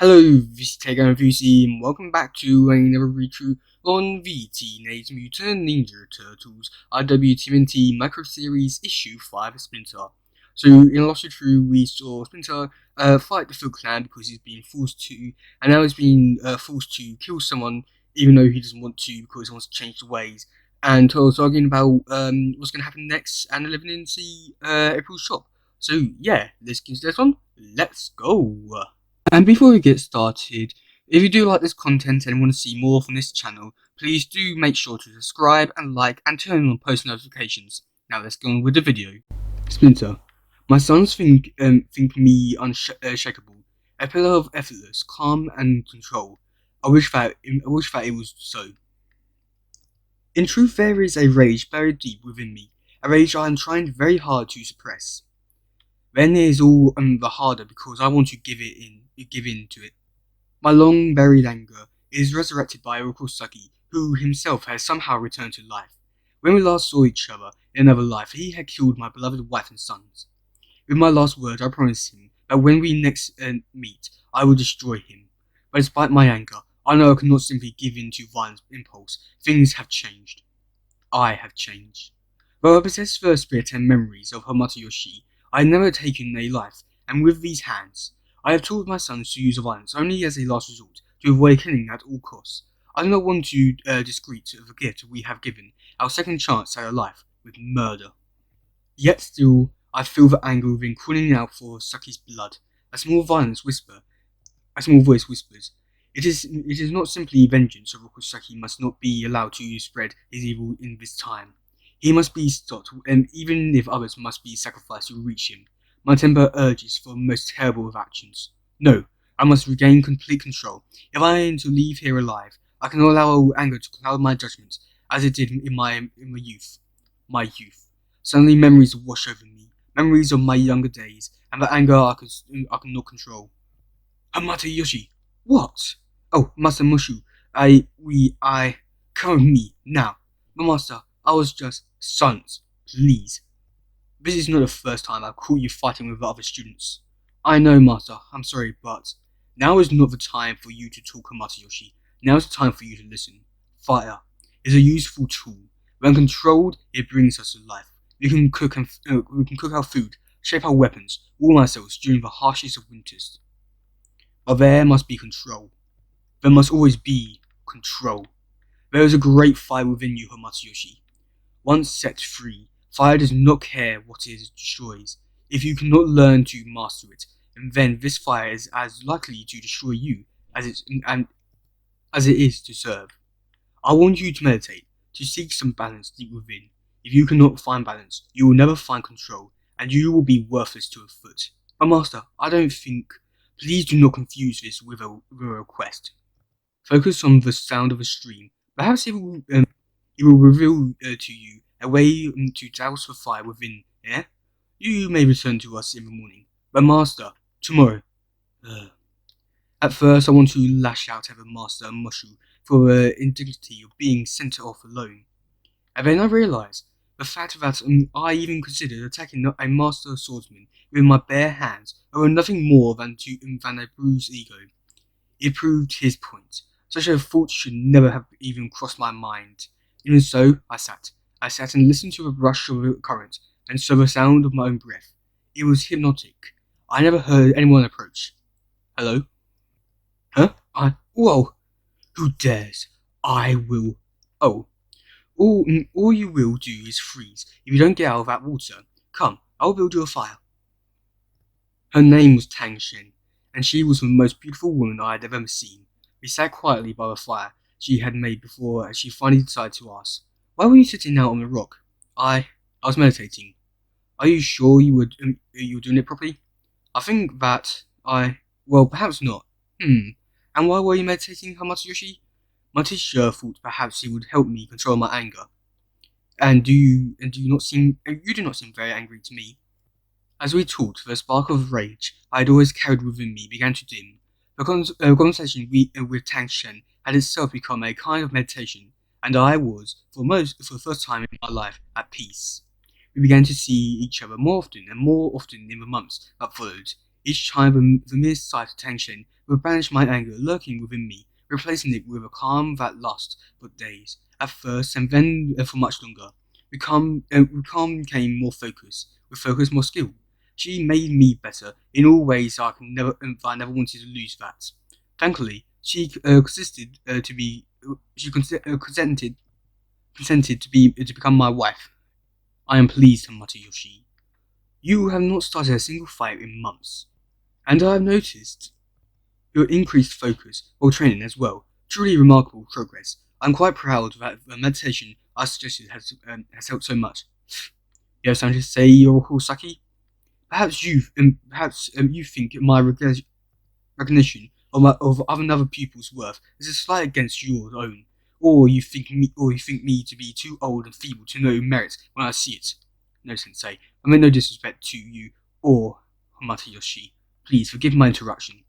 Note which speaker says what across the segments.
Speaker 1: Hello, this is teddygaming and welcome back to another read-through on the Teenage Mutant Ninja Turtles tmnt Micro Series Issue 5 Splinter. So, in last read-through, we saw Splinter fight the Foot Clan because he's been forced to, and now he's been forced to kill someone even though he doesn't want to because he wants to change the ways. And Turtles arguing about what's going to happen next and living in April's shop. So, yeah, let's get into this one. Let's go! And before we get started, if you do like this content and want to see more from this channel, please do make sure to subscribe and like and turn on post notifications. Now let's go on with the video. Splinter. My sons think me unshakable, a pillar of effortless, calm and control. I wish that it was so. In truth, there is a rage buried deep within me, a rage I am trying very hard to suppress. Then it is all the harder because I want to give in to it. My long buried anger is resurrected by Saki, who himself has somehow returned to life. When we last saw each other in another life, he had killed my beloved wife and sons. With my last words, I promised him that when we next meet, I will destroy him. But despite my anger, I know I cannot simply give in to violent impulse. Things have changed. I have changed. Though I possess the spirit and memories of Hamato Yoshi, I have never taken a life, and with these hands, I have taught my sons to use violence only as a last resort, to avoid killing at all costs. I do not want to forget we have given our second chance at a life with murder. Yet still, I feel the anger within calling out for Saki's blood. A small voice whispers, It is not simply vengeance, so Saki must not be allowed to spread his evil in this time. He must be stopped, and even if others must be sacrificed to reach him. My temper urges for the most terrible of actions. No, I must regain complete control. If I am to leave here alive, I cannot allow anger to cloud my judgment, as it did in my youth. My youth. Suddenly memories wash over me, memories of my younger days, and the anger I cannot control. Hamato Yoshi! What? Oh, Master Mushu, come with me, now. But Master, I was just, sons, please. This is not the first time I've caught you fighting with other students. I know, Master, I'm sorry, but now is not the time for you to talk, Hamato Yoshi. Now is the time for you to listen. Fire is a useful tool. When controlled, it brings us to life. We can cook our food, shape our weapons, warm ourselves during the harshest of winters. But there must be control. There must always be control. There is a great fire within you, Hamato Yoshi. Once set free, fire does not care what it destroys. If you cannot learn to master it, then this fire is as likely to destroy you as it is to serve. I want you to meditate, to seek some balance deep within. If you cannot find balance, you will never find control, and you will be worthless to a foot. But Master, I don't think. Please do not confuse this with a request. Focus on the sound of a stream. Perhaps it will reveal to you a way to douse the fire within. Yeah? You may return to us in the morning. But Master, tomorrow. At first, I want to lash out at the Master Mushu for the indignity of being sent off alone. And then I realized the fact that I even considered attacking a Master Swordsman with my bare hands were nothing more than a bruised ego. It proved his point. Such a thought should never have even crossed my mind. Even so, I sat and listened to the rush of the current, and saw the sound of my own breath. It was hypnotic. I never heard anyone approach. Hello? Huh? Whoa! Who dares? I will. Oh. All you will do is freeze if you don't get out of that water. Come, I'll build you a fire. Her name was Tang Shen, and she was the most beautiful woman I had ever seen. We sat quietly by the fire she had made before as she finally decided to ask, "Why were you sitting out on the rock?" I was meditating. Are you sure you were doing it properly? I think that well, perhaps not. And why were you meditating, Hamato Yoshi? My teacher thought perhaps he would help me control my anger. And you do not seem very angry to me. As we talked, the spark of rage I had always carried within me began to dim. The conversation with Tang Shen had itself become a kind of meditation, and I was, for the first time in my life, at peace. We began to see each other more often and more often in the months that followed. Each time the mere sight of tension would banish my anger lurking within me, replacing it with a calm that lasts for days, at first, and then for much longer. With calm came more focus, with focus more skill. She made me better in all ways I never wanted to lose that. Thankfully, she consisted to be she consented to become my wife. I am pleased, Matayoshi. You have not started a single fight in months, and I have noticed your increased focus while training as well. Truly remarkable progress. I'm quite proud that the meditation I suggested has helped so much. You have something to say, Yoroko Saki? Perhaps you think my recognition of another pupil's worth is a slight against your own, or you think me to be too old and feeble to know merit when I see it. No, Sensei, I mean no disrespect to you or Matayoshi. Please forgive my interruption.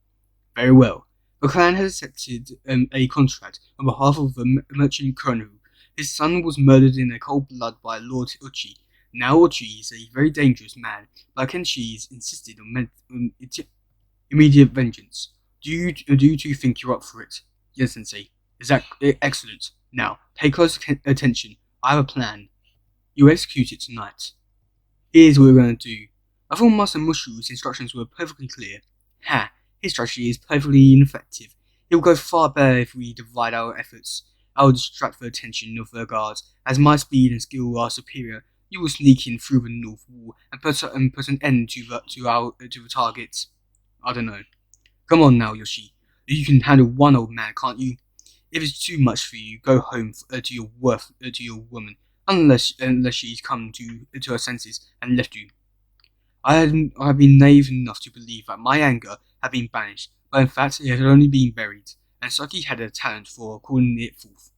Speaker 1: Very well. The clan has accepted a contract on behalf of the merchant colonel. His son was murdered in cold blood by Lord Uchi. Now Uchi is a very dangerous man, but Kenshi is insisted on immediate vengeance. Do you two think you're up for it? Yes, Sensei. Is that excellent? Now, pay close attention. I have a plan. You execute it tonight. Here's what we're going to do. I thought Master Mushu's instructions were perfectly clear. Ha! His strategy is perfectly ineffective. It will go far better if we divide our efforts. I will distract the attention of the guards. As my speed and skill are superior, you will sneak in through the north wall and put an end to the target. I don't know. Come on now, Yoshi. You can handle one old man, can't you? If it's too much for you, go home to your woman, unless she's come to her senses and left you. I have been naive enough to believe that my anger had been banished, but in fact it had only been buried, and Saki had a talent for calling it forth.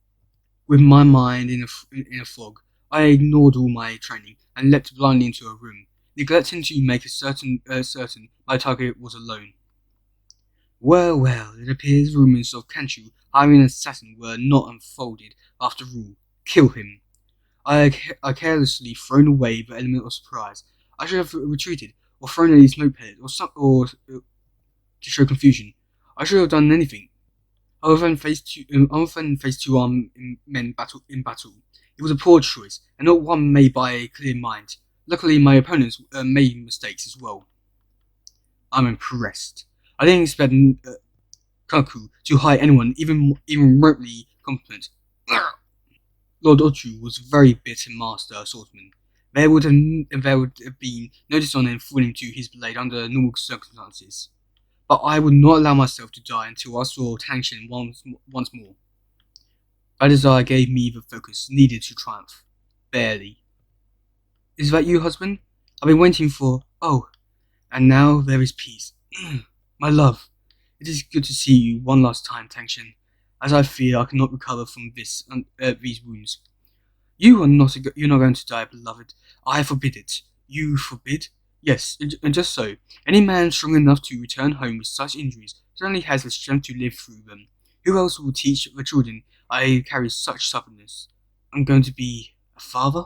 Speaker 1: With my mind in a fog, I ignored all my training and leapt blindly into a room, neglecting to make certain my target was alone. Well, it appears rumors of Kanchu hiring an assassin were not unfolded after all. Kill him. I carelessly thrown away the element of surprise. I should have retreated, or thrown a smoke pellet, or to show confusion. I should have done anything. Other than face two armed men in battle. It was a poor choice, and not one made by a clear mind. Luckily, my opponents made mistakes as well. I'm impressed. I didn't expect Kaku to hire anyone even remotely competent. Lord Ochu was a very bitter master swordsman. There would have been no dishonor in falling to his blade under normal circumstances. But I would not allow myself to die until I saw Tangshin once more. That desire gave me the focus needed to triumph. Barely. Is that you, husband? I've been waiting for... Oh, and now there is peace. My love, it is good to see you one last time, Tangshin, as I fear I cannot recover from these wounds. You're not going to die, beloved. I forbid it. You forbid? Yes, and just so. Any man strong enough to return home with such injuries certainly has the strength to live through them. Who else will teach the children I carry such stubbornness? I'm going to be a father?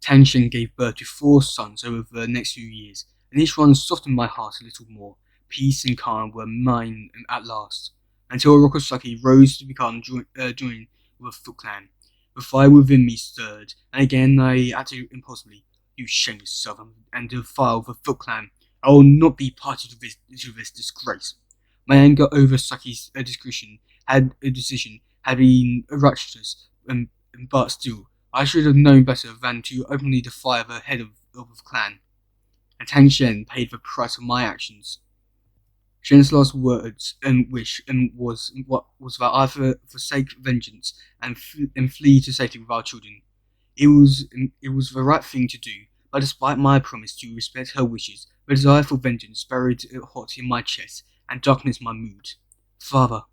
Speaker 1: Tangshin gave birth to 4 sons over the next few years, and each one softened my heart a little more. Peace and calm were mine at last, until Rokosaki rose to become joined with the Foot Clan. The fire within me stirred, and again I acted impulsively. You shame yourself and defile the Foot Clan. I will not be party to this disgrace. My anger over Saki's decision had been righteous, but still, I should have known better than to openly defy the head of the clan. And Tang Shen paid the price for my actions. Shen's last words and wish was that I forsake vengeance and flee to safety with our children. It was the right thing to do, but despite my promise to respect her wishes, the desire for vengeance buried hot in my chest and darkness my mood. Father,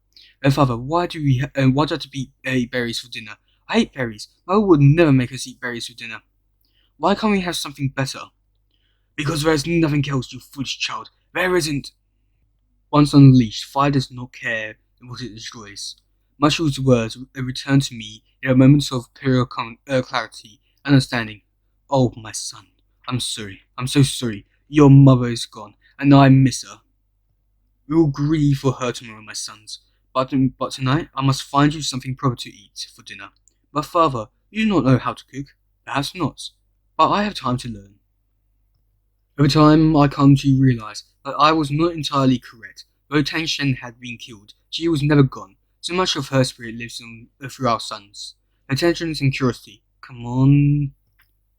Speaker 1: why do I have to eat berries for dinner? I hate berries. Mother would never make us eat berries for dinner. Why can't we have something better? Because there is nothing else, you foolish child. There isn't. Once unleashed, fire does not care what it destroys. Mushu's words returned to me in a moment of pure clarity and understanding. Oh, my son, I'm sorry. I'm so sorry. Your mother is gone, and I miss her. We will grieve for her tomorrow, my sons. But tonight I must find you something proper to eat for dinner. But father, you do not know how to cook. Perhaps not. But I have time to learn. Over time, I come to realize that I was not entirely correct. Though Tang Shen had been killed, she was never gone. So much of her spirit lives on through our sons. Her intelligence and curiosity. Come on.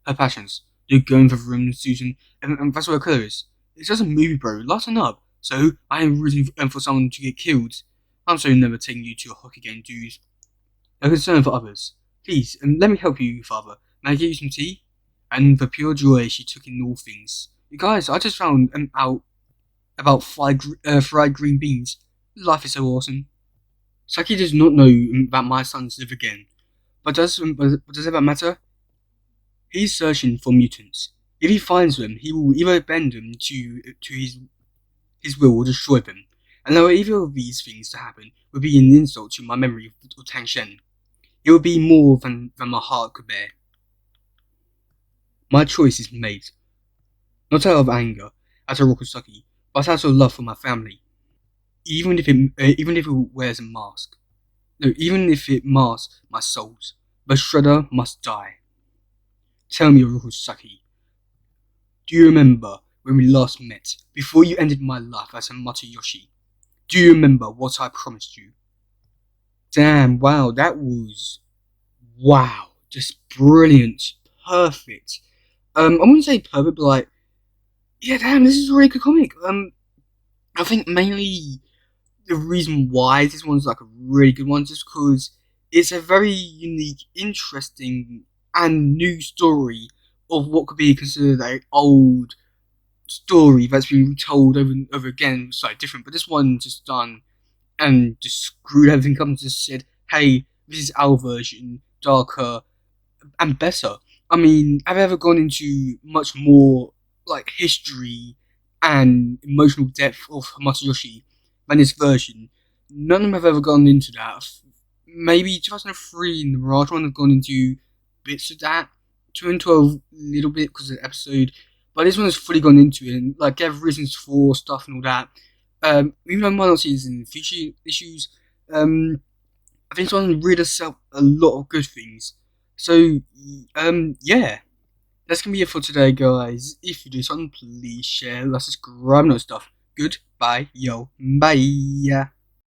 Speaker 1: Her passions. You're going for the room, Susan, and that's what her colour is. It's just a movie, bro. Lighten up. So, I am rooting for someone to get killed. I'm sorry never taking you to a hockey game, dude. A concern for others. Please, let me help you, father. May I get you some tea? And the pure joy she took in all things. You guys, I just found out about fried green beans. Life is so awesome. Saki does not know that my sons live again. But does that matter? He's searching for mutants. If he finds them, he will either bend them to his will or destroy them. And though either of these things to happen would be an insult to my memory of Tang Shen, it would be more than my heart could bear. My choice is made. Not out of anger at Orokusaki, but out of love for my family. Even if it wears a mask. No, even if it masks my souls. The Shredder must die. Tell me, Orokusaki, do you remember when we last met, before you ended my life as a Matsuyoshi? Do you remember what I promised you? Damn, wow, that was... wow, just brilliant, perfect. I wouldn't say perfect, but like, yeah, damn, this is a really good comic. I think mainly the reason why this one's like a really good one is just because it's a very unique, interesting, and new story of what could be considered an old story that's been retold over and over again. Slightly different, but this one just done and just screwed everything up and just said, hey, this is our version, darker and better. I mean, I've ever gone into much more like history and emotional depth of Matsuyoshi than this version. None of them have ever gone into that. Maybe 2003 and the Mirage one have gone into bits of that. 2012 a little bit because of the episode, but this one has fully gone into it and like gave reasons for stuff and all that. Even though I might not see this in future issues, I think this one really does sell a lot of good things. So, yeah, that's gonna be it for today, guys. If you do something, please share, like, subscribe, and all that stuff. Goodbye, yo, bye.